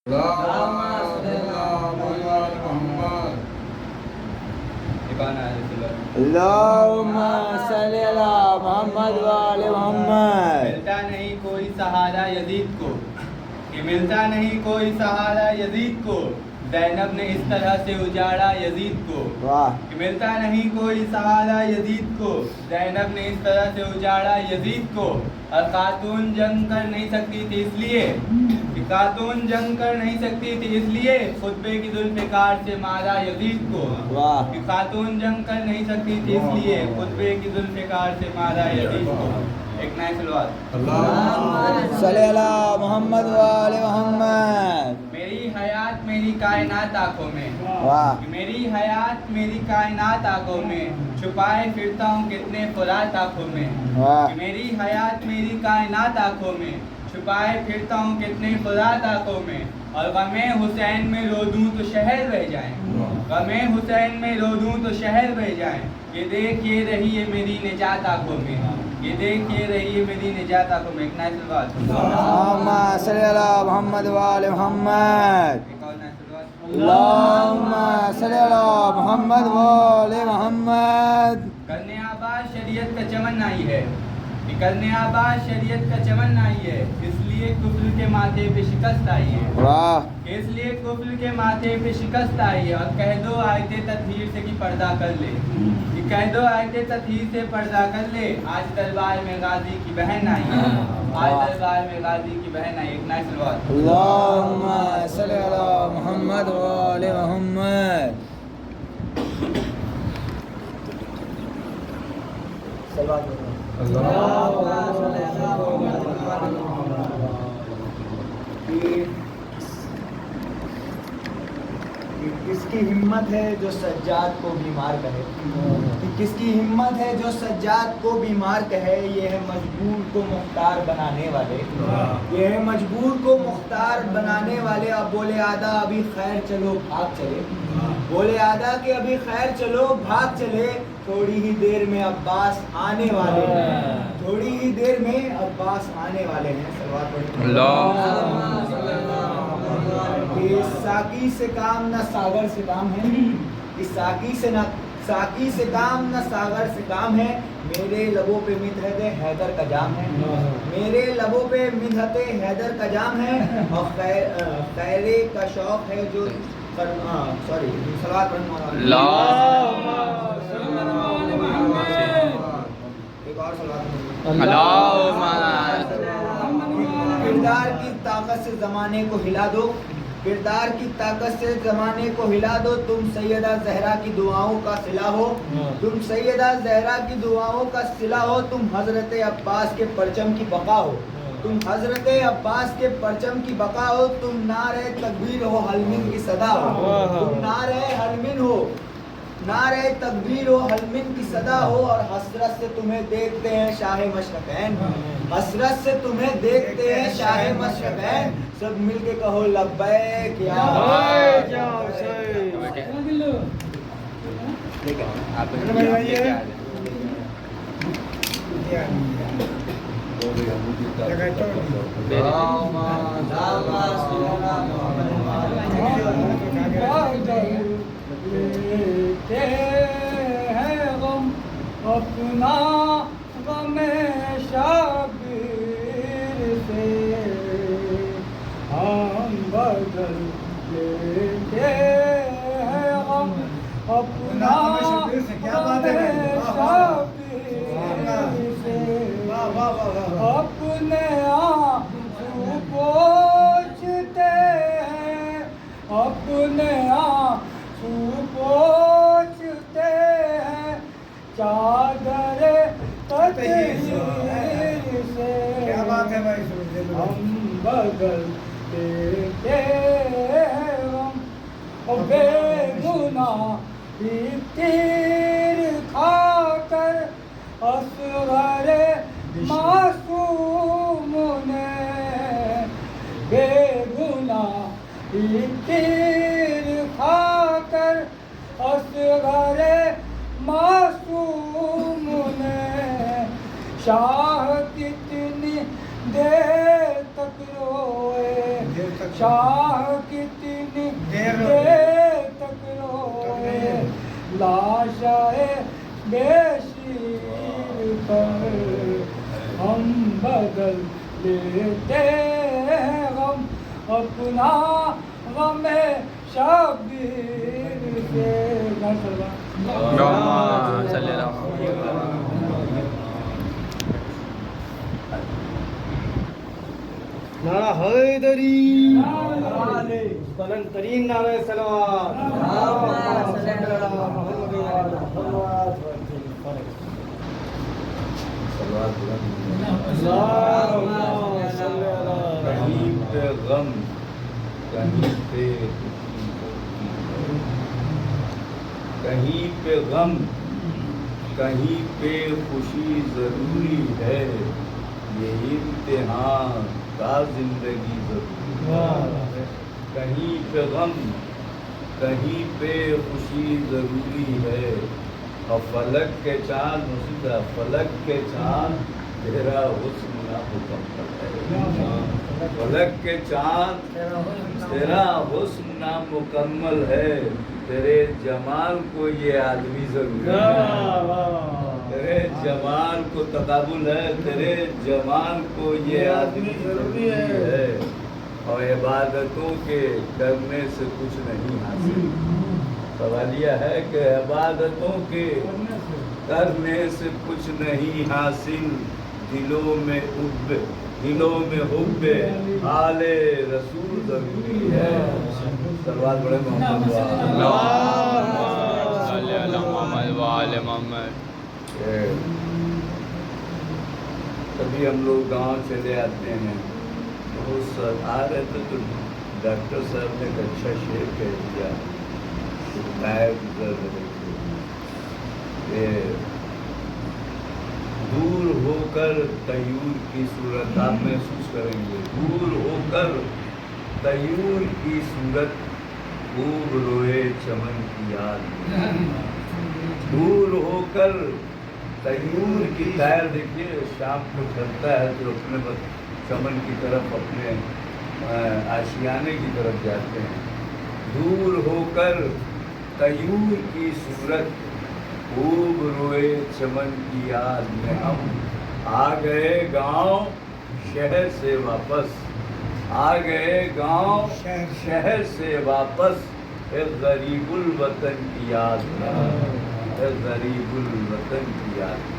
अल्लाहुम्मा सल्ली अला मोहम्मद व आले मोहम्मद। मिलता नहीं कोई सहारा यजीद को, कि मिलता नहीं कोई सहारा यजीद को, ज़ैनब ने इस तरह से उजाड़ा यजीद को। वाह। कि मिलता नहीं कोई सहारा यजीद को, ज़ैनब ने इस तरह से उजाड़ा यजीद को। और खातून जंग कर नहीं सकती थी इसलिए, कि खातून जंग कर नहीं सकती थी इसलिए खुतबे की जुल्फ़िकार से मारा यजीद को। वाह। कि खातून जंग कर नहीं सकती थी इसलिए खुतबे की जुल्फ़िकार से मारा यजीद को। एक नया सलवात। सल्ली अला मोहम्मद व आले मोहम्मद। मेरी हयात मेरी कायनात आंखों में, वाह। मेरी हयात मेरी कायनात आंखों में, छुपाए फिरता हूँ कितने फुरात आंखों में। वाह। मेरी हयात मेरी कायनात आंखों में, छुपाए फिरता हूँ कितने फुरात आंखों में। और गमे हुसैन में रो दूँ तो शहर रह जाए, गमे हुसैन में रो दूँ तो शहर रह जाए। ये देख ये रही है मेरी निजात आंखों में, ये देख ये रही है मेरी निजात आंखों में। एक नया सलवात। अल्लाहुम्मा सल्ली अला मोहम्मद व आले मोहम्मद। एक और नया सलवात। अल्लाहुम्मा सल्ली अला मोहम्मद व आले मोहम्मद। करने आबाद शरीयत का चमन आई है, करने आबाद शरीयत का चमन आई है, इसलिए कुफ्र के माथे पे शिकस्त आई है। वाह। इसलिए कुफ्र के माथे पे शिकस्त आई है। और कह दो आयते तत्हीर से कि पर्दा कर ले, कि कह दो आयते तत्हीर से पर्दा कर ले। आज दरबार में गाजी की बहन आई है, आज दरबार में गाजी की बहन आई। एक नया सलवात। अल्लाहुम्मा सल्ली अला मोहम्मद व आले मोहम्मद। किसकी हिम्मत है जो सज्जाद को बीमार कहे, कि किसकी हिम्मत है जो सज्जाद को बीमार कहे। ये है मजबूर को मुख्तार बनाने वाले, ये है मजबूर को मुख्तार बनाने वाले। अब बोले आदा अभी खैर चलो भाग चले, बोले आदा कि अभी खैर चलो भाग चले। थोड़ी ही देर में अब्बास आने वाले हैं, थोड़ी ही देर में अब्बास आने वाले हैं। सलवात पढ़िए। साकी से काम न सागर से काम है, इस साकी से काम न सागर से काम है। मेरे लबों पे मिन्हते हैदर का जाम है, मेरे लबों पे मिन्हते हैदर का जाम है। और खैरे का शौक है जो सॉरी सलात एक और किरदार की ताकत से जमाने को हिला दो, किरदार की ताकत से जमाने को हिला दो। तुम सैयदा जहरा की दुआओं का सिला हो, तुम सैयदा जहरा की दुआओं का सिला हो। तुम हजरत अब्बास के परचम की बका हो, तुम हजरत अब्बास के परचम की बका हो। तुम नारे तकबीर हो हलमिन की सदा हो, तुम नारे हलमिन हो, नारे तकबीर हो हलमिन की सदा हो। और हसरत से तुम्हें देखते हैं शाह मशरक़ैन, हसरत से तुम्हें देखते हैं शाह मशरक़ैन। सब मिलके कहो लब्बैक या अपना गमे शाबिर से हम बदल लेते हैं गम अपना गमे शाबिर से। अपने आंसू पोंछते हैं, अपने आंसू पोंछते हैं चादर तकदीर से। क्या बात है भाई, हम बदल देते हैं हम बेगुनाह तीर खाकर असग़र मासूम ने, बेगुनाह तीर खाकर असग़र मासूम ने। शाह कितनी देर तक रोए, शाह कितनी देर तक रोए लाशाए बेशीर पर हम बदल लेते हैं गम अपना गम शबीर से नारा हैदरी बुलंद तरीन नारे कहीं पे गम कहीं पे कहीं पे गम कहीं पे खुशी जरूरी है ये इम्तिहान का जिंदगी जरूरी है कहीं पे गम कहीं पे खुशी जरूरी है और फलक के चांद मुसीदा फलक के चांद तेरा हुस्न ना मुकम्मल है फलक के चांद तेरा हुस्न ना मुकम्मल है तेरे जमाल को ये आदमी जरूरी है तेरे जमाल को तकाबुल है तेरे जमाल को ये आदमी जरूरी है और इबादतों के करने से कुछ नहीं हासिल सवाल यह है कि इबादतों के करने से कुछ नहीं हासिल दिलों में हुब्बे आले रसूल जरूरी है सलवात बड़े कभी हम लोग गांव चले आते हैं तो सर आ रहे थे तो डॉक्टर साहब ने एक अच्छा शेर कह दिया दूर होकर तयूर की सूरत आप महसूस करेंगे दूर होकर तयूर की सूरत खूब रोए चमन की याद दूर होकर तयूर की तैर देखिए शाम को चलता है तो अपने चमन की तरफ अपने आशियाने की तरफ जाते हैं दूर होकर तयूर की सूरत खूब रोए चमन की याद में हम आ गए गांव शहर से वापस आ गए गांव शहर से वापस एक गरीबुल वतन की याद में एक गरीबुल वतन की याद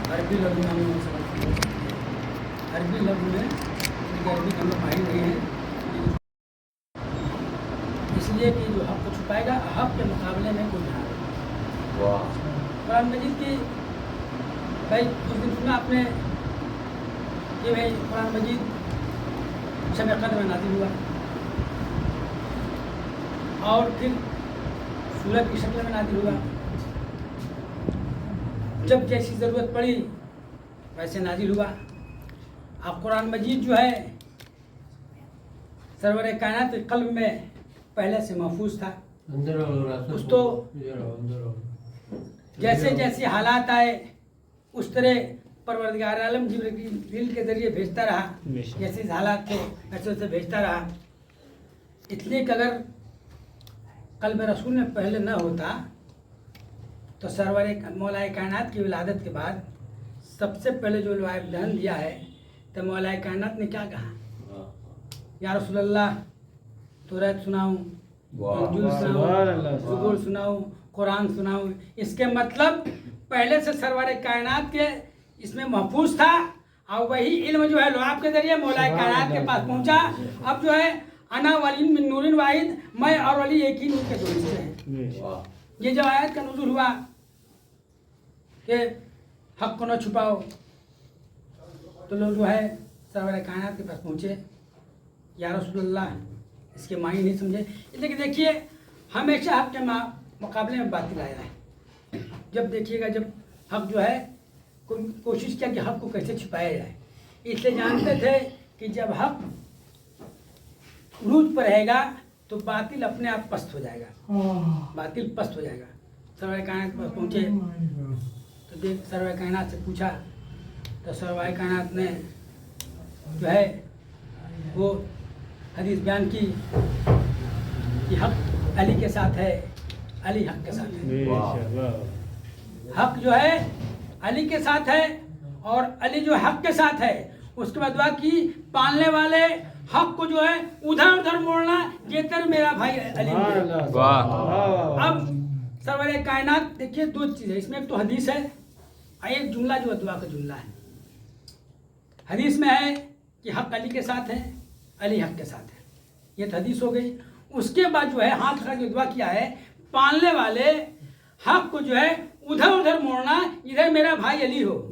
अरबी लफ्ज़ में हम अरबी लफ्ज़ में अरबी हम लोग माहिर नहीं है इसलिए कि जो हक को छुपाएगा हक के मुकाबले में कोई ना कुरान मजीद की भाई कुछ दिन सुना आपने कि भाई कुरान मजीद शब कद्र में नाज़िल हुआ और फिर सूरत की शक्ल में नाज़िल हुआ जब जैसी ज़रूरत पड़ी वैसे नाजिल हुआ। अब कुरान मजीद जो है सरवर कायनात के कल्ब में पहले से महफूज था। अंदर आओ, उस तो इधर आओ, अंदर आओ। जैसे जैसे हालात आए उस तरह परवरदिगार आलम जिब्रील के जरिए भेजता रहा। जैसे हालात थे वैसे वैसे भेजता रहा। इसलिए कि अगर कल्ब रसूल में पहले न होता तो सरवर मौलाए कायनात की विलादत के बाद सबसे पहले जो दहन दिया है तो मौलाए कायनात ने क्या कहा, या रसूलल्लाह तौरात सुनाऊं, इंजील सुनाऊं, ज़बूर सुनाऊं, कुरान सुनाऊं। इसके मतलब पहले से सरवर कायनात के इसमें महफूज था और वही इल्म जो है लुआब के जरिए मौलाए कायनात के पास पहुंचा। अब जो है अना वलीन मिन नूरिन वाहिद, मैं और वली एक ही नूर के दो हिस्से हैं। ये जब आयत का नुज़ूल हुआ कि हक को न छुपाओ तो लोग जो है सरवर कायनात के पास पहुँचे, या रसूलल्लाह इसके मायने नहीं समझे। लेकिन देखिए हमेशा हक के मुकाबले में बातिल आया है। जब देखिएगा जब हक जो है कोशिश किया कि हक को कैसे छिपाया जाए, इसलिए जानते थे कि जब हक उरूज पर रहेगा तो बातिल अपने आप पस्त हो जाएगा, बातिल पस्त हो जाएगा। सरवर कायनात पर पहुँचे तो देख सरवर कायनात से पूछा तो सरवर कायनात ने जो है वो हदीस बयान की कि हक अली के साथ है, अली हक के साथ है। हक जो है अली के साथ है और अली जो हक के साथ है। उसके बाद दुआ की पालने वाले हक को जो है उधर उधर मोड़ना, ये तर मेरा भाई अली। अब सरवर कायनात देखिए दो चीज़ है इसमें, एक तो हदीस है और एक जुमला जो दुआ का जुमला है। हदीस में है कि हक अली के साथ है, अली हक के साथ है, ये तो हदीस हो गई। उसके बाद जो है हाथ खड़ा जो दुआ किया है, पालने वाले हक को जो है उधर उधर मोड़ना, इधर मेरा भाई अली हो।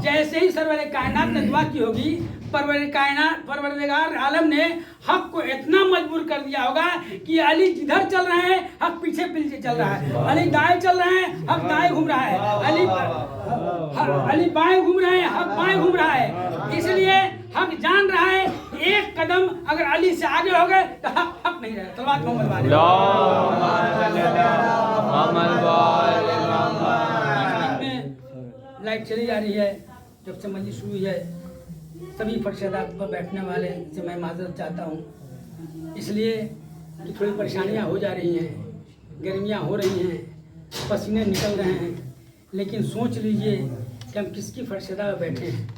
जैसे ही सरवर कायनात ने दुआ की होगी, परवरदिगार आलम ने हक को इतना मजबूर कर दिया होगा कि अली जिधर चल रहे हैं हक पीछे पीछे चल रहा है, अली दाएं चल रहे हैं हक दाएं घूम रहा है, अली बाएं घूम रहे हैं हक बाएं घूम रहा है। इसलिए हक जान रहा है एक कदम अगर अली से आगे हो गए तो हक नहीं रहेगा। सल्लल्लाहु अलैहि वसल्लम। लाइट चली जा रही है, जब से मजलिस शुरू हुई है सभी फर्शदा पर बैठने वाले से मैं माजरत चाहता हूँ, इसलिए कि थोड़ी परेशानियाँ हो जा रही हैं, गर्मियाँ हो रही हैं, पसीने निकल रहे हैं। लेकिन सोच लीजिए कि हम किसकी फर्शदा पर बैठे हैं।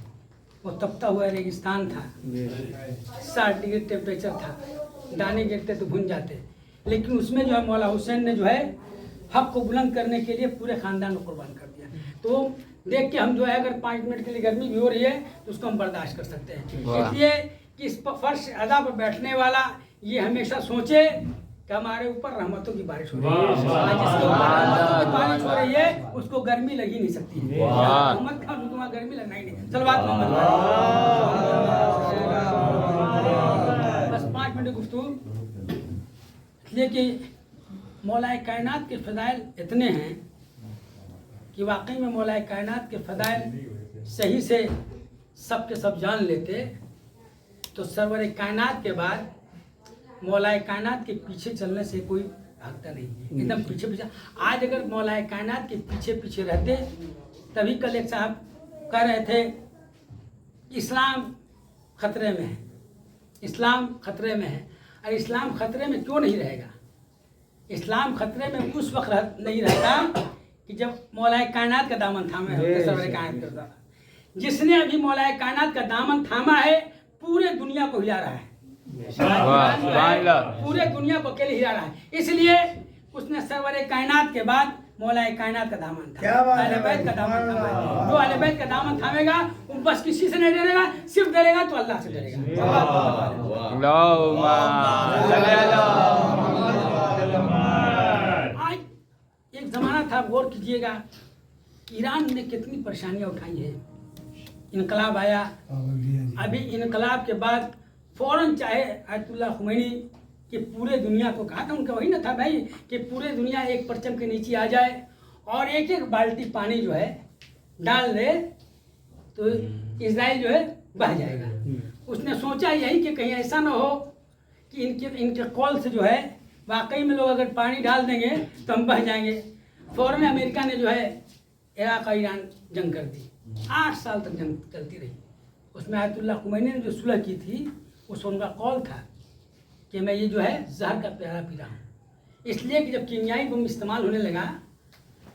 वो तपता हुआ रेगिस्तान था, 60 डिग्री टेम्परेचर था, दाने गिरते तो भुन जाते, लेकिन उसमें जो है मौला हुसैन ने जो है हक को बुलंद करने के लिए पूरे खानदान को कुर्बान कर दिया। तो देख के हम जो है अगर 5 मिनट के लिए गर्मी भी हो रही है तो उसको हम बर्दाश्त कर सकते हैं। इसलिए कि इस फर्श अदा पर बैठने वाला ये हमेशा सोचे कि हमारे ऊपर रहमतों की बारिश हो रही है। जिसके ऊपर रहमतों की बारिश हो रही है उसको गर्मी लग ही नहीं सकती है। मोहम्मद का तुम्हारा गर्मी लगना ही नहीं। सलवात मोहम्मद, बस 5 मिनट गुफ्तगू। इसलिए कि मौलाए कायनात के फ़ज़ाइल इतने हैं कि वाकई में मौलाए कायनात के फ़ज़ाइल सही से सब के सब जान लेते तो सरवर कायनात के बाद मौलाए कायनात के पीछे चलने से कोई भागता नहीं, एकदम पीछे पीछे। आज अगर मौलाए कायनात के पीछे पीछे रहते, तभी कल एक साहब कह रहे थे इस्लाम खतरे में है, इस्लाम खतरे में है। और इस्लाम खतरे में क्यों नहीं रहेगा? इस्लाम खतरे में उस वक्त नहीं रहता कि जब मौलाए कायनात का दामन थामे होते सरवर कायनात करता। जिसने अभी मौलाए कायनात का दामन थामा है पूरे दुनिया को हिला रहा है, पूरे दुनिया को अकेले हिला रहा है। इसलिए उसने सरवर कायनात के बाद मौलाए कायनात का दामन थामा, अहले बैत का दामन थामा। जो अहले बैत का दामन थामेगा वो बस किसी से नहीं डरेगा, सिर्फ डरेगा तो अल्लाह से डरेगा। आज एक जमाना था, गौर कीजिएगा, ईरान ने कितनी परेशानियां उठाई है। इनकलाब आया, अभी इनकलाब के बाद फौरन चाहे आयतुल्लाह खुमैनी कि पूरे दुनिया को कहा था, उनका वही ना था भाई कि पूरे दुनिया एक परचम के नीचे आ जाए और एक एक बाल्टी पानी जो है डाल दे तो इजराइल जो है बह जाएगा। उसने सोचा यही कि कहीं ऐसा ना हो कि इनके कॉल से जो है वाकई में लोग अगर पानी डाल देंगे तो हम बह जाएंगे। फौरन अमेरिका ने जो है इराक और ईरान जंग कर दी। 8 साल तक जंग चलती रही। उसमें आयतुल्लाह खुमैनी ने जो सुलह की थी उसमें उनका कॉल था कि मैं ये जो है जहर का प्याला पी रहा हूँ, इसलिए कि जब कीमियाई बम इस्तेमाल होने लगा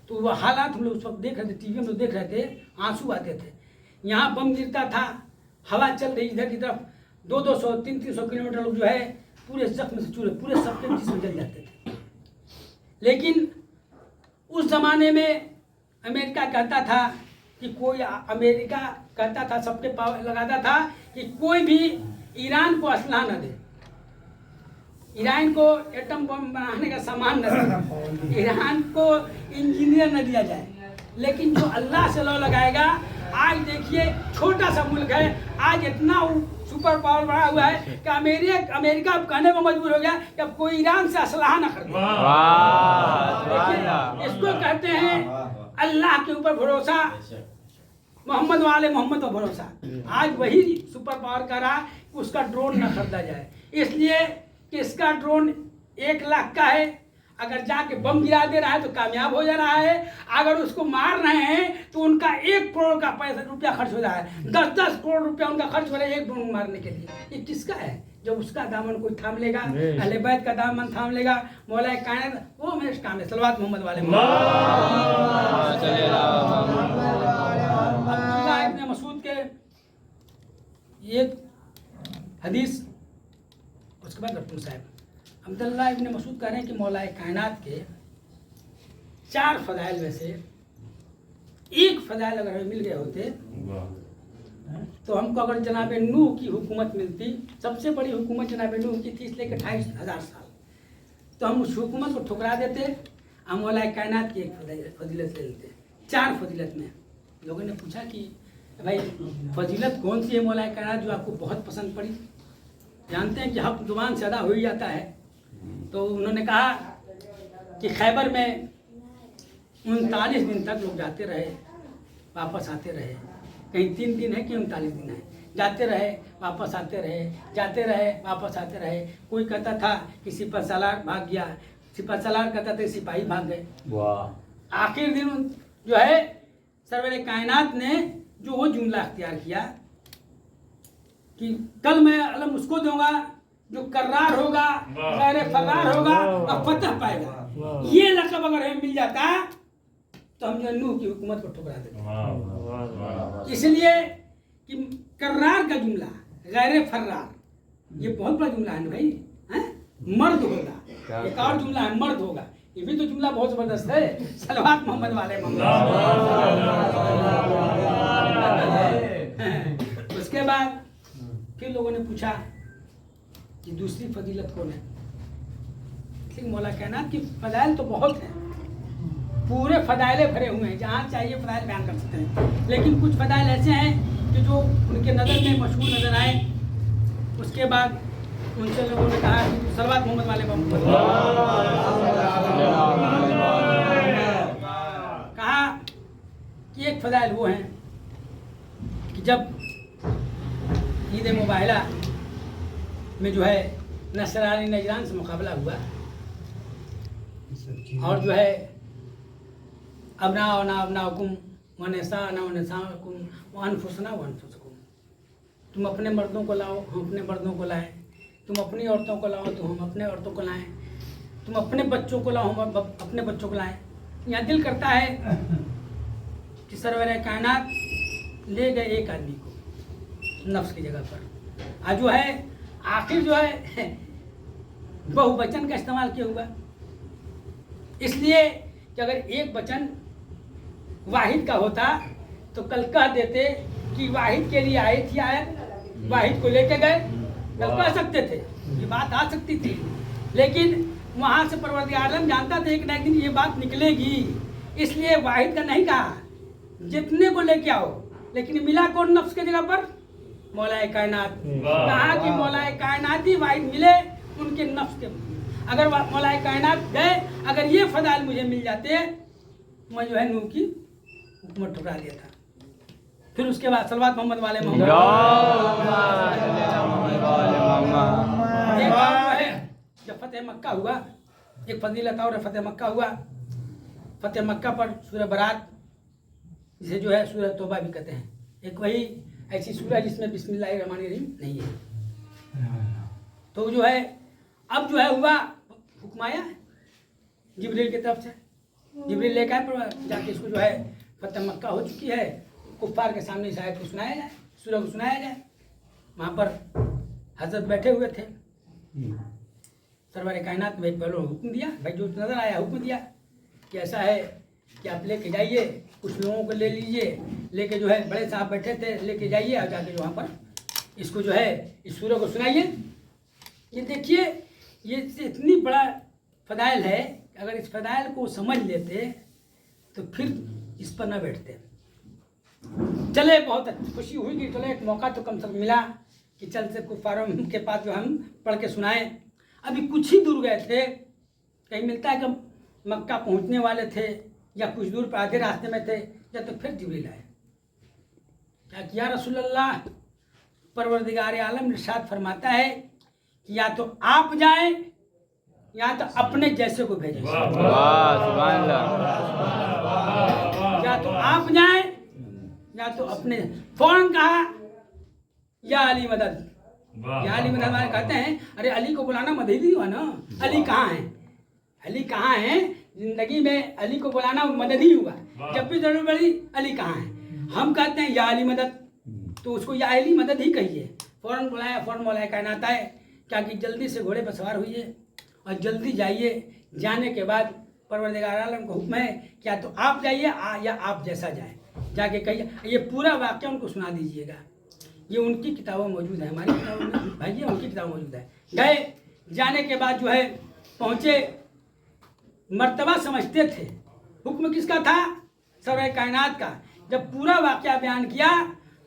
तो वह हालात हम लोग उस वक्त देख रहे थे, टीवी में लोग देख रहे थे, आंसू आते थे। यहाँ बम गिरता था, हवा चल रही इधर की तरफ, 200-200 300-300 किलोमीटर लोग जो है पूरे जख्म से चूरे पूरे सबके जिस्म जल जाते थे। लेकिन उस जमाने में अमेरिका कहता था कि अमेरिका कहता था, सबके पाव लगाता था कि कोई भी ईरान को असलहा न दे, ईरान को एटम बम बनाने का सामान न दे, ईरान को इंजीनियर न दिया जाए। लेकिन जो अल्लाह से लौ लगाएगा, आज देखिए छोटा सा मुल्क है, आज इतना सुपर पावर बना हुआ है कि अमेरिका कहने पर मजबूर हो गया कि अब कोई ईरान से असलहा न खरीदे। इसको कहते हैं अल्लाह के ऊपर भरोसा, मोहम्मद वाले मोहम्मद पर भरोसा। आज वही सुपर पावर कर रहा है कि उसका ड्रोन न खरीदा जाए, इसलिए कि इसका ड्रोन 1 लाख का है, अगर जाके बम गिरा दे रहा है तो कामयाब हो जा रहा है, अगर उसको मार रहे हैं तो उनका 1 करोड़ का रुपया खर्च हो रहा है, 10-10 करोड़ रुपया उनका खर्च हो रहा है एक ड्रोन मारने के लिए। ये किसका है? जब उसका दामन कोई थाम लेगा, अहले बैत का दामन थाम लेगा, मौला कायनात, वो हमें काम है। सलवात मोहम्मद वाले अब्दुल्लाह इब्न मसूद के एक हदीस, उसके बाद रफ्तुल साहब अब्दुल्लाह इब्न मसूद कह रहे हैं कि मौला कायनात के 4 फदाइल में से एक फदाइल अगर हमें मिल गए होते तो हमको अगर जनाब नूह की हुकूमत मिलती, सबसे बड़ी हुकूमत जनाब नूह की थी, इसलिए 28,000 साल, तो हम उस हुकूमत को ठुकरा देते, हम मौला कायनात की एक फजीलत ले लेते। 4 फजीलत में लोगों ने पूछा कि भाई फजीलत कौन सी है मौला कायनात जो आपको बहुत पसंद पड़ी? जानते हैं कि हक जुबान से अदा हो ही जाता है। तो उन्होंने कहा कि खैबर में 39 दिन तक लोग जाते रहे, वापस आते रहे, कहीं 3 दिन है कि 39 दिन है, जाते रहे वापस आते रहे, जाते रहे वापस आते रहे। कोई कहता था कि सिपहसालार भाग गया, सिपहसालार कहता था सिपाही भाग गए। आखिर दिन जो है सरवर कायनात ने जो वो जुमला अख्तियार किया कि कल मैं अलम उसको दूंगा जो कर्रार होगा, गैर फरार होगा और फतह पाएगा। ये लक़ब अगर हमें मिल जाता तो हम जो नूह की हुकूमत को ठुकरा देते। इसलिए कि कर्रार का जुमला, गैर फरार, ये बहुत बड़ा जुमला है ना भाई, हैं? मर्द होगा, एक और जुमला है मर्द होगा, ये भी तो जुमला बहुत जबरदस्त है। सलवात मोहम्मद वाले उसके बाद फिर लोगों ने पूछा कि दूसरी फजीलत कौन है? लेकिन मौला कायनात की फजाइल तो बहुत हैं, पूरे फजाइले भरे हुए हैं, जहाँ चाहिए फजाइल बयान कर सकते हैं। लेकिन कुछ फजाइल ऐसे हैं कि जो उनके नज़र में मशहूर नज़र आए। उसके बाद उनसे लोगों ने कहा कि सलवात मोहम्मद वाले कहा कि एक फजाइल वो हैं कि जब ईद मुबाहिला में जो है नसरानी नजरान से मुकाबला हुआ और जो है अबनाकुम व निसाकुम व अनफुसना व अनफुसकुम, तुम अपने मर्दों को लाओ हम अपने मर्दों को लाएं, तुम अपनी औरतों को लाओ तो हम अपने औरतों को लाएं, तुम अपने बच्चों को लाओ हम अपने बच्चों को लाएं। यहाँ दिल करता है कि सरवर कायनात ले गए एक आदमी को नफ्स की जगह पर, आज जो है आखिर जो है बहुवचन का इस्तेमाल किया हुआ, इसलिए कि अगर एक वचन वाहिद का होता तो कल कह देते कि वाहिद के लिए आई थी आयत, वाहिद को लेके गए, कल कह सकते थे, ये बात आ सकती थी। लेकिन वहाँ से परवरदिगार आलम जानता था एक ना एक दिन ये बात निकलेगी, इसलिए वाहिद का नहीं कहा, जितने को लेके आओ। लेकिन मिला कौन नफ्स के जगह पर? मौलाए कायनात। कहा कि मौलाए कायनात ही वाहिद मिले उनके नफ्स के। अगर मौलाए कायनात गए, अगर ये फजाइल मुझे मिल जाते मैं जो है नूह की हुकूमत ठुकरा दिया था। फिर उसके बाद सलवात मोहम्मद वाले मोहम्मद जब फतेह मक्का हुआ, एक फजीलत और फतेह मक्का हुआ। फतेह मक्का पर सूरह बरात, जिसे जो है सूरह तौबा भी कहते हैं, एक वही ऐसी सूरह जिसमें बिस्मिल्लाहिर्रहमानिर्रहीम नहीं है। तो जो है अब जो है हुआ हुक्म आया जिब्रील की तरफ से, जिब्रील लेकर आए पर जाके इसको जो है फतेह मक्का हो चुकी है, कुफ्फार के सामने इस आयत को सुनाया जाए, सूरह को सुनाया जाए। वहाँ पर हजरत बैठे हुए थे, सरवर कायनात में पहले हुक्म दिया, भाई जो नजर आया हुक्म दिया कि ऐसा है कि आप लेके जाइए, कुछ लोगों को ले लीजिए, लेके जो है बड़े साहब बैठे थे, लेके जाइए और जाके जो वहाँ पर इसको जो है इस सूरह को सुनाइए। ये देखिए ये इतनी बड़ा फदाइल है, अगर इस फदाइल को समझ लेते तो फिर इस पर न बैठते। चले बहुत खुशी हुई कि चलो एक मौका तो कम से कम मिला कि चल से कुफारों के पास जो हम पढ़ के सुनाएं। अभी कुछ ही दूर गए थे, कहीं मिलता है कि मक्का पहुंचने वाले थे या कुछ दूर पर आधे रास्ते में थे, जब तक फिर जिब्रील आए। क्या किया रसूलुल्लाह, परवरदिगार आलम इरशाद फरमाता है कि या तो आप जाएं या तो अपने जैसे को भेजें। या तो आप जाएं या तो अपने, फौरन कहा या अली मदद। या अली मदद हमारे कहते हैं अरे अली को बुलाना मदद ही हुआ ना, अली कहाँ है, अली कहाँ है, जिंदगी में अली को बुलाना मदद ही हुआ, जब भी जरूरत पड़ी अली कहाँ है। हम कहते हैं या अली मदद, तो उसको या अली मदद ही कहिए। फौरन बुलाया, फौरन मौलाए कायनात आए, क्या कि जल्दी से घोड़े पर सवार हुई और जल्दी जाइए। जाने के बाद परवरदिगार आलम का हुक्म है कि या तो आप जाइए या आप जैसा जाए, जाके कहिए। ये पूरा वाक्य उनको सुना दीजिएगा, ये उनकी किताबों में मौजूद है, हमारी किताबों में भाई ये उनकी किताबों में मौजूद है। गए, जाने के बाद जो है पहुँचे, मर्तबा समझते थे, हुक्म किसका था, सरवर कायनात का। जब पूरा वाक्य बयान किया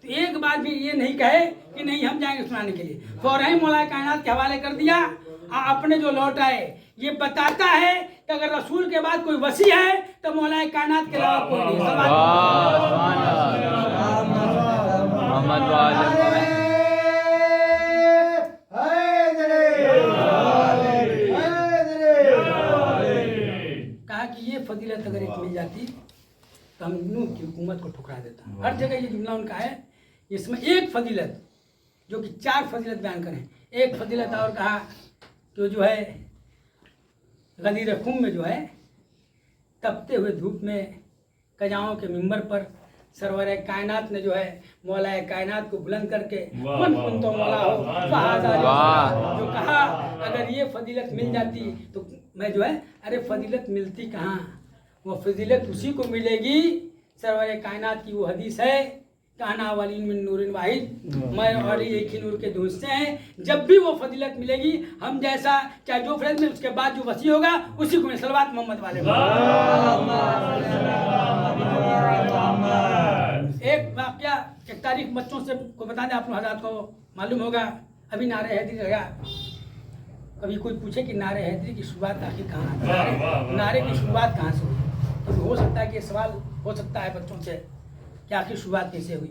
तो एक बार भी ये नहीं कहे कि नहीं हम जाएंगे सुनाने के लिए, फौरन मौलाए कायनात के हवाले कर दिया। अपने जो लौट आए, ये बताता है कि अगर रसूल के बाद कोई वसी है तो मौलाए कायनात के अलावा कोई नहीं। कहा कि ये फजीलत अगर एक मिल जाती तो हम नूह की हुकूमत को ठुकरा देता। हर जगह ये जुमला उनका है। इसमें एक फजीलत जो कि 4 फजीलत बयान करें, एक फजीलत और कहा तो जो है गदीर खुम में जो है तपते हुए धूप में कजाओं के मिंबर पर सरवर कायनात ने जो है मौलाए कायनात को बुलंद करके मन कुन तो मौला हो जो कहा, अगर ये फजीलत मिल जाती तो मैं जो है, अरे फजीलत मिलती कहाँ, वो फजीलत उसी को मिलेगी। सरवर कायनात की वो हदीस है, काना वाली मिन नूरिन वाहिद, मैं और एक ही नूर के दूर से हैं। जब भी वो फजीलत मिलेगी, हम जैसा चाहे जो फजीलत में उसके बाद जो वसी होगा उसी को मैं सलवात मोहम्मद वाले। एक वाकया, एक तारीख बच्चों से को बता दें, आप लोग हज़रात को मालूम होगा, अभी नारे हैदरी लगा। कभी कोई पूछे कि नारे हैदरी की शुरुआत आखिर कहाँ है, नारे की शुरुआत कहाँ से हुई, तो हो सकता है कि सवाल हो सकता है बच्चों से कि आखिर शुरुआत कैसे हुई।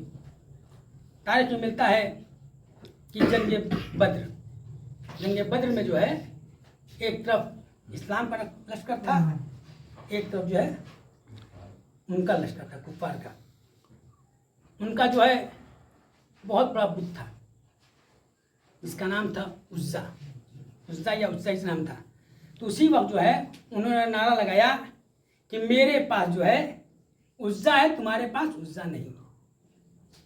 तारीख में मिलता है कि जंग बद्र में जो है एक तरफ इस्लाम का लश्कर था, एक तरफ जो है उनका लश्कर था, कुफार का। उनका जो है बहुत बड़ा बुत था, इसका नाम था उज्जा या इस नाम था। तो उसी वक्त जो है उन्होंने नारा लगाया कि मेरे पास जो है उज्जा है, तुम्हारे पास उज्जा नहीं।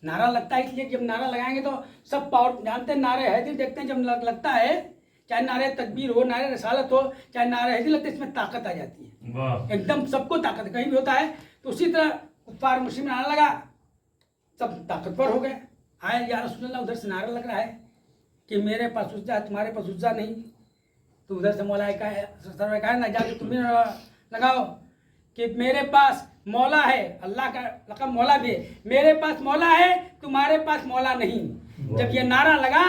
नारा लगता है इसलिए जब नारा लगाएंगे तो सब पावर जानते हैं, नारे हैदरी देखते हैं जब लगता है, चाहे नारे तकबीर हो, नारे रसालत हो, चाहे नारे हैदरी लगता है, इसमें ताकत आ जाती है, एकदम सबको ताकत कहीं भी होता है। तो उसी तरह कुफ्फार मुस्लिम नारा लगा, सब ताकतवर हो गए, आए या रसूलुल्लाह, उधर से नारा लग रहा है कि मेरे पास उज्जा है, तुम्हारे पास उज्जा नहीं। तो उधर से मौला कहा ना, जाके तुम भी लगाओ कि मेरे पास मौला है, अल्लाह का लक़ब मौला भी, मेरे पास मौला है, तुम्हारे पास मौला नहीं। जब ये नारा लगा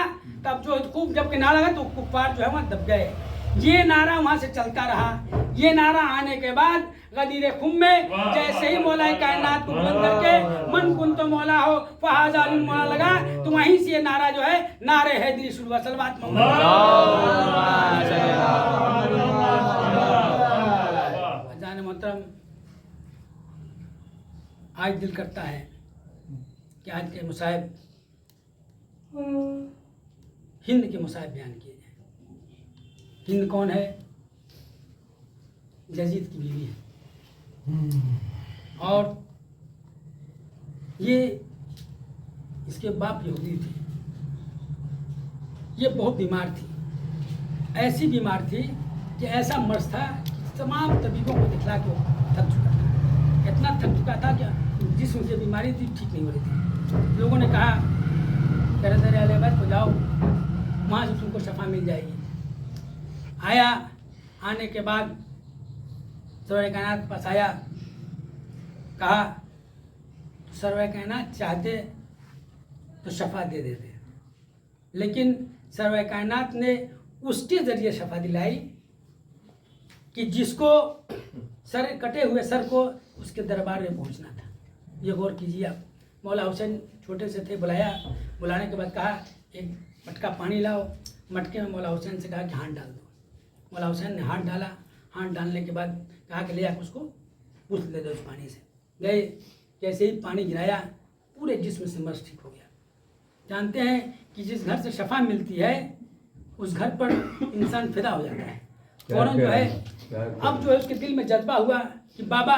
तब जो खूब जब के नारा लगा तो कुफ्फार जो है वहाँ दब गए। ये नारा वहां से चलता रहा। ये नारा आने के बाद गदीर खुम में जैसे ही मौला कायनात को बुलंद करके मन कुन तो मौला हो फहाजानुल मौला लगा, तो वहीं से ये नारा जो है नारे हैदरी शुरू हुआ। सलवात जान मोहतरम, आज दिल करता है कि आज के मुसाहिब हिंद के मुसाहिब बयान किए जाए। हिंद कौन है? यजीद की बीवी है, और ये इसके बाप यहूदी थे। ये बहुत बीमार थी, ऐसी बीमार थी कि ऐसा मर्ज था कि तमाम तबीबों को दिखला के वो थक चुका था। इतना थक चुका था कि जिसम की बीमारी थी ठीक नहीं हो रही थी। लोगों ने कहा अहमद को जाओ, वहाँ से तुमको शफा मिल जाएगी। आया, आने के बाद सरवर कायनात के पास आया, कहा सरवर कायनात चाहते तो शफा दे देते, लेकिन सरवर कायनात ने उसके ज़रिए शफा दिलाई कि जिसको सर कटे हुए सर को उसके दरबार में पहुंचना था। ये गौर कीजिए आप। मौला हुसैन छोटे से थे, बुलाने के बाद कहा एक मटका पानी लाओ। मटके में मौला हुसैन से कहा कि हाथ डाल दो। मौला हुसैन ने हाथ डाला। हाथ डालने के बाद कहा कि ले आप उसको पूछ ले दो उस पानी से। गए, जैसे ही पानी गिराया पूरे जिस्म से मर्ज ठीक हो गया। जानते हैं कि जिस घर से शफा मिलती है उस घर पर इंसान फिदा हो जाता है। फौरन जो है अब जो है उसके दिल में जज्बा हुआ कि बाबा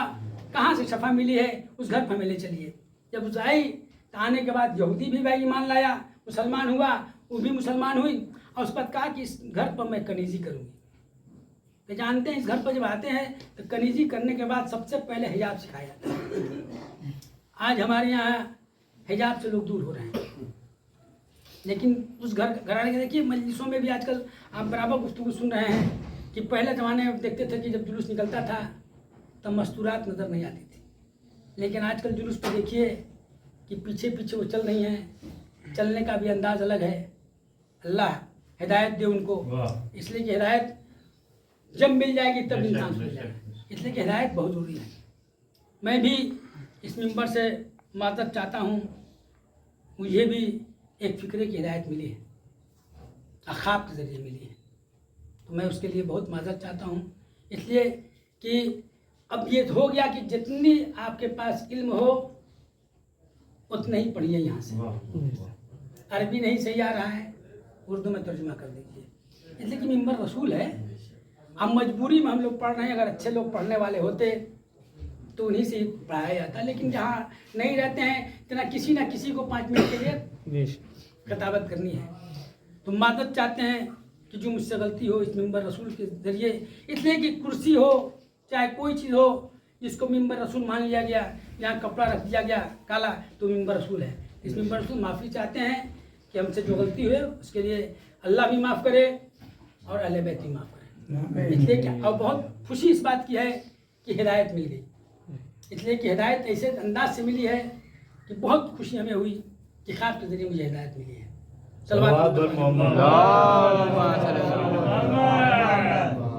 कहाँ से शफा मिली है, उस घर पर मिले चलिए। जब उस आई तो आने के बाद यहूदी भी भाई ईमान लाया, मुसलमान हुआ, वो भी मुसलमान हुई, और उस पर कहा कि इस घर पर मैं कनीजी करूँगी। तो जानते हैं इस घर पर जब आते हैं तो कनीजी करने के बाद सबसे पहले हिजाब सिखाया जाता है। आज हमारे यहाँ हिजाब से लोग दूर हो रहे हैं, लेकिन उस घराने के देखिए मजलिसों में भी आजकल आप बराबर गुफ्तगू सुन रहे हैं कि पहले ज़माने में देखते थे कि जब जुलूस निकलता था तब मस्तूरात नज़र नहीं आती थी, लेकिन आजकल जुलूस पे देखिए कि पीछे पीछे वो चल रही हैं। चलने का भी अंदाज़ अलग है। अल्लाह हिदायत दे उनको, इसलिए कि हिदायत जब मिल जाएगी तब इंसान मिल जाएगा, इसलिए कि हिदायत बहुत ज़रूरी है। मैं भी इस मिंबर से माज़रत चाहता हूँ, मुझे भी एक फ़िक्रे की हिदायत मिली है, अख़ाब के ज़रिए मिली है, तो मैं उसके लिए बहुत माज़रत चाहता हूँ। इसलिए कि अब ये हो गया कि जितनी आपके पास इल्म हो उतना ही पढ़िए। यहाँ से अरबी नहीं सही आ रहा है, उर्दू में तर्जुमा कर दीजिए, इसलिए कि मिंबर रसूल है। हम मजबूरी में हम लोग पढ़ रहे हैं, अगर अच्छे लोग पढ़ने वाले होते तो उन्हीं से पढ़ाया जाता, लेकिन जहाँ नहीं रहते हैं तो किसी ना किसी को 5 मिनट के लिए खिताबत करनी है। तो मादत चाहते हैं कि जो मुझसे गलती हो इस मिंबर रसूल के ज़रिए, इसलिए कि कुर्सी हो चाहे कोई चीज़ हो जिसको मिंबर रसूल मान लिया गया, यहाँ कपड़ा रख दिया गया काला तो मिंबर रसूल है। इस मिंबर रसूल माफ़ी चाहते हैं कि हमसे जो गलती हुई उसके लिए अल्लाह भी माफ़ करे और अहले बैत भी माफ़ करे। इसलिए कि और बहुत खुशी इस बात की है कि हिदायत मिल गई, इसलिए कि हिदायत ऐसे अंदाज से मिली है कि बहुत खुशी हमें हुई कि ख़ास के ज़रिए मुझे हिदायत मिली है।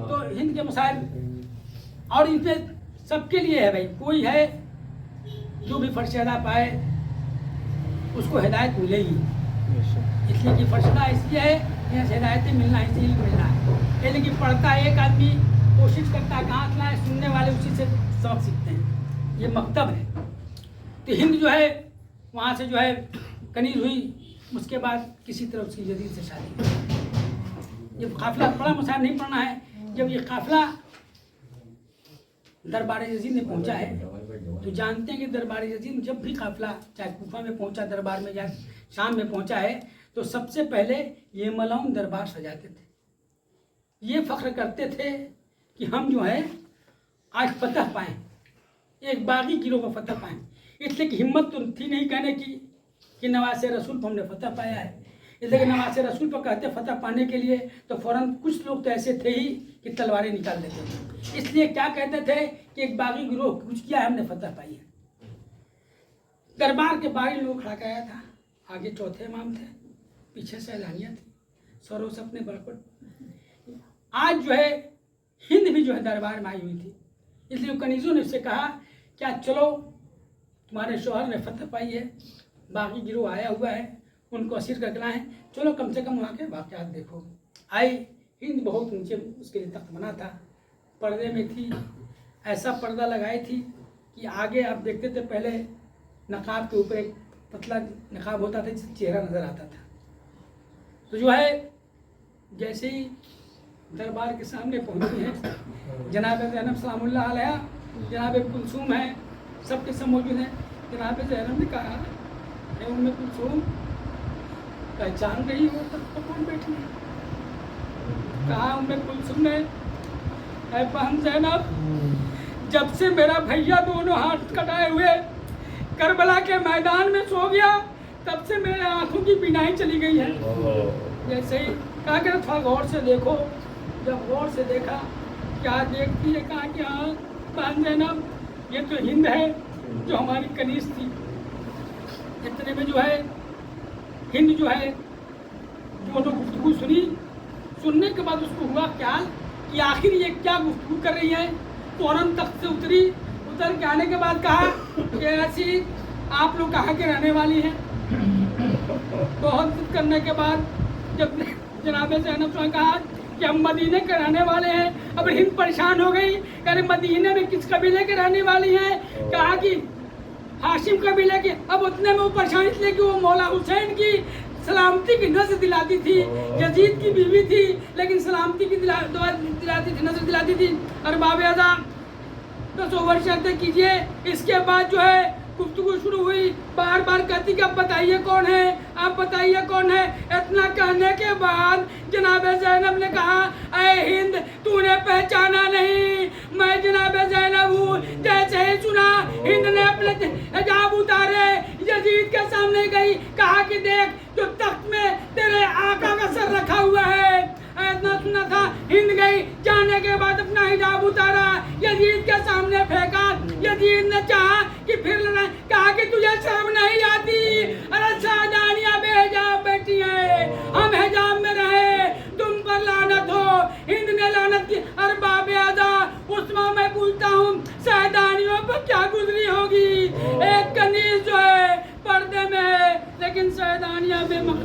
तो हिंद के मुसाहिब और इन पे सबके लिए है भाई, कोई है जो भी फर्शदा पाए उसको हिदायत मिलेगी, इसलिए कि फर्शदा इसलिए है कि हिदायतें मिलना है, इसलिए मिलना है। लेकिन पढ़ता है एक आदमी, कोशिश करता है कहाँ से लाए, सुनने वाले उसी से सबक सीखते हैं, ये मकतब है। तो हिंद जो है वहाँ से जो है कनीज हुई, उसके बाद किसी तरह उसकी जदीद से शादी। जब काफिला बड़ा मुसाहिब नहीं पढ़ना है, जब ये काफिला दरबार यजीद में पहुंचा है तो जानते हैं कि दरबार यजीद जब भी काफिला चाहे कूफा में पहुंचा दरबार में या शाम में पहुंचा है तो सबसे पहले ये मलाउन दरबार सजाते थे। ये फ़ख्र करते थे कि हम जो है आज फतह पाएँ, एक बागी गिरोह को फतह पाएँ। इसलिए कि हिम्मत तो थी नहीं कहने की कि नवासे रसूल पर हमने फतह पाया है, इसलिए कि नवासे रसूल पर कहते फतह पाने के लिए तो फ़ौरन कुछ लोग तो ऐसे थे ही कि तलवारें निकाल देते थे। इसलिए क्या कहते थे कि एक बागी गिरोह कुछ किया है, हमने फतह पाई है। दरबार के बागी लोग खड़ा कराया था, आगे चौथे इमाम थे, पीछे से एलानिया थी, सरों से अपने बरकत। आज जो है हिंद भी जो है दरबार में आई हुई थी। इसलिए कनीज़ों ने उससे कहा क्या चलो तुम्हारे शौहर ने फतह पाई है, बाकी गिरोह आया हुआ है, उनको असीर करके लाए हैं, चलो कम से कम वहाँ के वाक़यात देखो। आई हिंद बहुत नीचे उसके लिए तख्त बना था, पर्दे में थी, ऐसा पर्दा लगाई थी कि आगे आप देखते थे पहले नकाब के ऊपर एक पतला नकाब होता था जिससे चेहरा नज़र आता था। तो जो है जैसे ही दरबार के सामने पहुंची है जनाब ज़ैनब सलामुल्लाह अलैहा, जनाब कुलसूम है, सबके सब मौजूद हैं। जनाब ज़ैनब ने कहा है उम्मे कुलसूम पहचान रही हो तब तो कौन बैठी है? कहा उम्मे कुलसूम ने ऐ बहन ज़ैनब, जब से मेरा भैया दोनों हाथ कटाए हुए करबला के मैदान में सो गया तब से मेरे आंखों की बीनाई चली गई है। जैसे ही कहा कि थोड़ा गौर से देखो, जब गौर से देखा क्या देखती है, कहा कि हाँ बहन ज़ैनब ये तो हिंद है जो हमारी कनीज़ थी। इतने में जो है हिंद जो है जो गुफ्तगू सुनी, सुनने के बाद उसको हुआ ख्याल कि आखिर ये क्या गुफ्तगू कर रही है। फौरन तख्त से उतरी, उतर के आने के बाद कहा कि ऐसी आप लोग कहाँ के रहने वाली हैं। बहुत करने के बाद जब जनाब ज़ैनब ने कहा कि हम मदीने के रहने वाले हैं, अब हिंद परेशान हो गई, अरे मदीने में किस कबीले के रहने वाली हैं? कहा कि हाशिम कबीले के। अब उतने में वो परेशान इसलिए कि वो मौला हुसैन की सलामती की नजर दिलाती थी, यजीद की बीवी थी लेकिन सलामती की दिलाती थी, नजर दिलाती थी। और बाबे आज़ा तो ओवर शर्तें कीजिए। इसके बाद जो है गुफ्तगू शुरू हुई, बार बार कहती कि अब बताइए कौन है, आप बताइए कौन है। इतना कहने के बाद जनाब ज़ैनब ने कहा ऐ हिंद तूने पहचाना नहीं, मैं जनाब ज़ैनब हूँ। जैसे ही सुना हिंद ने अपने हिजाब उतारे, यजीद के सामने गई, कहा कि देख जो तख्त में तेरे आका का सर रखा हुआ है। इतना सुना था, हिंद गई, जाने के बाद अपना हिजाब उतारा, यजीद के सामने फेंका। यजीद ने चाहा कि फिर कहा कि तुझे शर्म नहीं आती? अरे शाहजानियां बेहिजाब बैठी हैं, हम हिजाब में रहे, तुम पर लानत हो। हिंद ने लानत की। अरे बाबे आज़ा उस्मा मैं पूछता हूँ शाहजानियों पर क्या गुजरी होगी? एक कनीज जो है पर्दे में है लेकिन शाहजानियां बेमख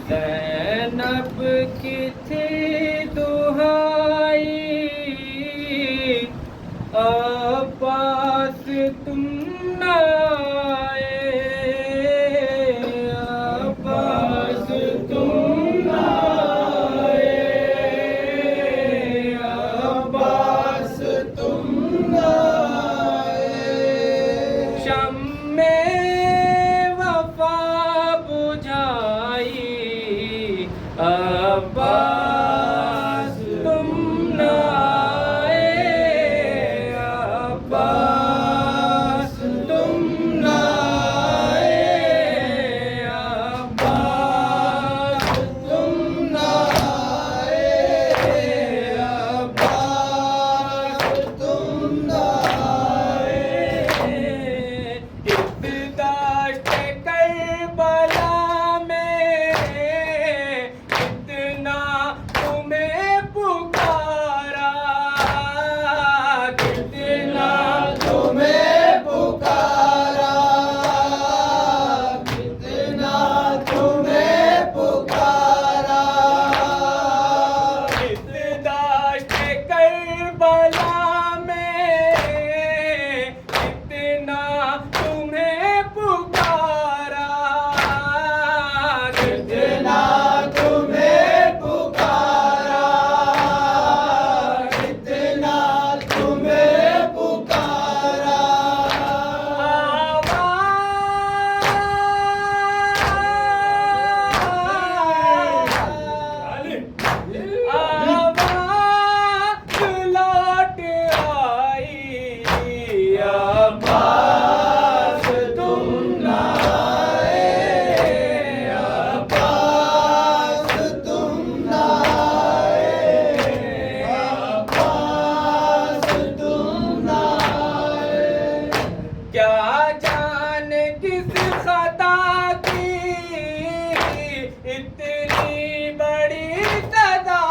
ज़ैनब की थी दुहाई अब्बास तुम न आए, अब्बास तुम न आए, अब्बास तुम न आए। शम्मे वफा बुझाई अब्बास तुम न आए, अब्बास तुम न आए, अब्बास तुम न आए, अब्बास तुम न आए। इब्तिदाश्त करबला में इतना आवाज़ लौट आई, अब्बास तुम ना आए, अब्बास तुम ना आए, अब्बास तुम ना आए। क्या जाने किस खता की इतनी बड़ी सजा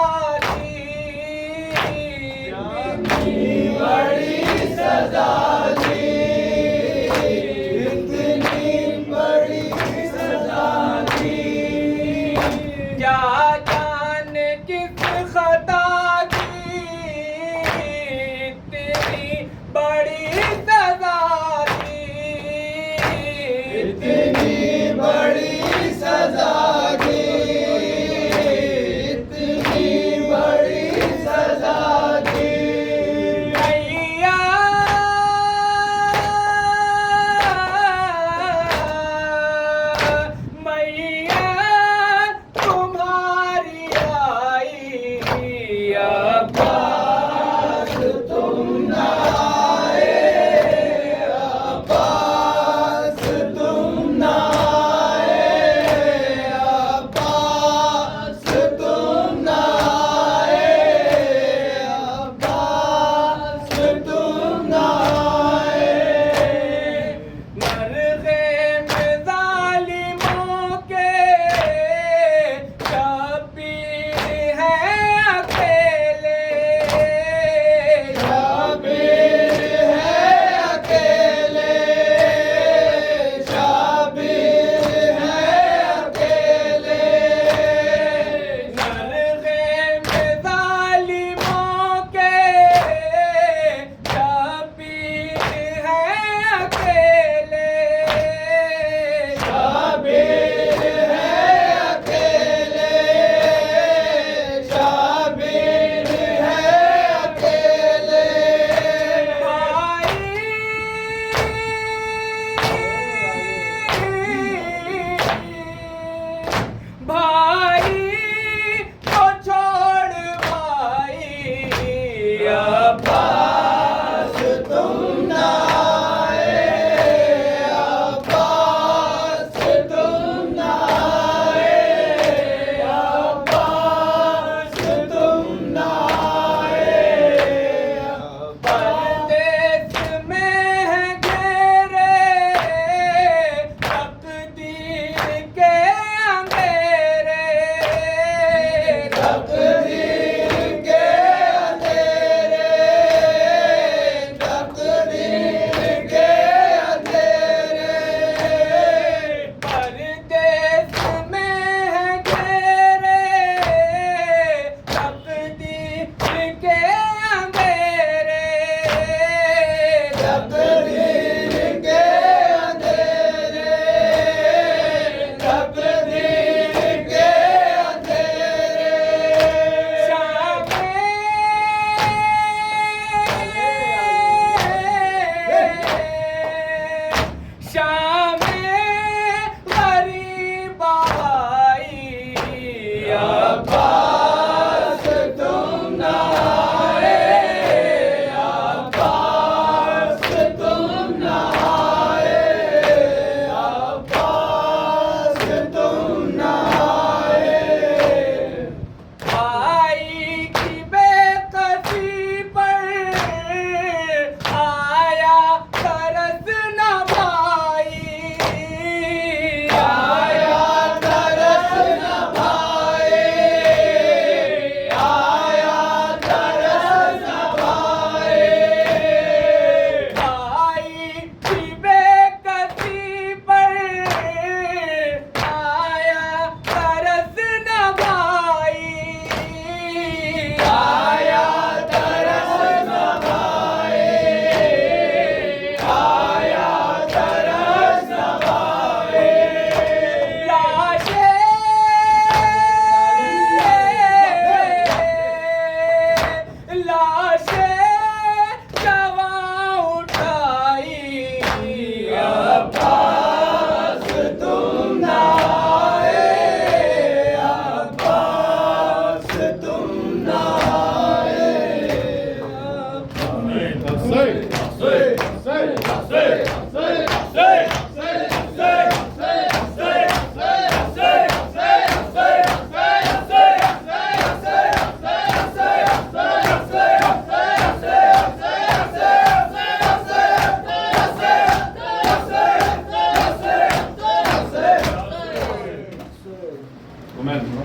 Amen.